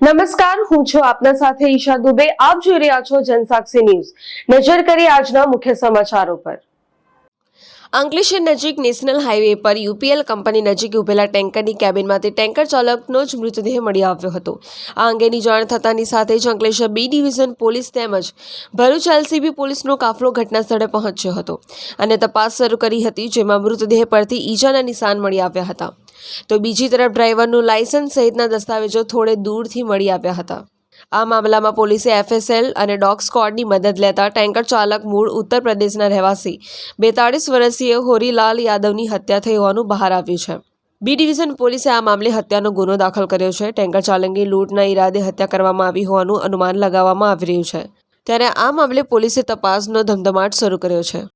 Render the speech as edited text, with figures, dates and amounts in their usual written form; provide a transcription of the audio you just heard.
નમસ્કાર, હું છું આપના સાથે ઈશા દુબે। આપ જોઈ રહ્યા છો જનસાક્ષી ન્યૂઝ। નજર કરીએ આજના મુખ્ય સમાચારો પર। અંકલેશ્વર નજીક નેશનલ હાઈવે પર યુપીએલ કંપની નજીક ઉભેલા ટેન્કરની કેબિનમાંથી ટેન્કર ચાલકનો જ મૃતદેહ મળી આવ્યો હતો। આ અંગેની જાણ થતાની સાથે જ અંકલેશ્વર બી ડિવિઝન પોલીસ તેમજ ભરૂચ એલસીબી પોલીસનો કાફલો ઘટના સ્થળે પહોંચ્યો હતો અને તપાસ શરૂ કરી હતી, જેમાં મૃતદેહ પરથી ઈજાના નિશાન મળી આવ્યા હતા, તો બીજી તરફ ડ્રાઈવરનું લાયસન્સ સહિતના દસ્તાવેજો થોડે દૂરથી મળી આવ્યા હતા। આ મામલામાં પોલીસે એફએસએલ અને ડોગ સ્ક્વોડની મદદ લેતા ટેન્કર ચાલક મૂળ ઉત્તર પ્રદેશના રહેવાસી 42 વર્ષીય હોરીલાલ યાદવની હત્યા થઈ હોવાનું બહાર આવ્યું છે। બી ડિવિઝન પોલીસે આ મામલે હત્યાનો ગુનો દાખલ કર્યો છે। ટેન્કર ચાલકની લૂંટના ઈરાદે હત્યા કરવામાં આવી હોવાનું અનુમાન લગાવવામાં આવી રહ્યું છે, ત્યારે આ મામલે પોલીસે તપાસનો ધમધમાટ શરૂ કર્યો છે।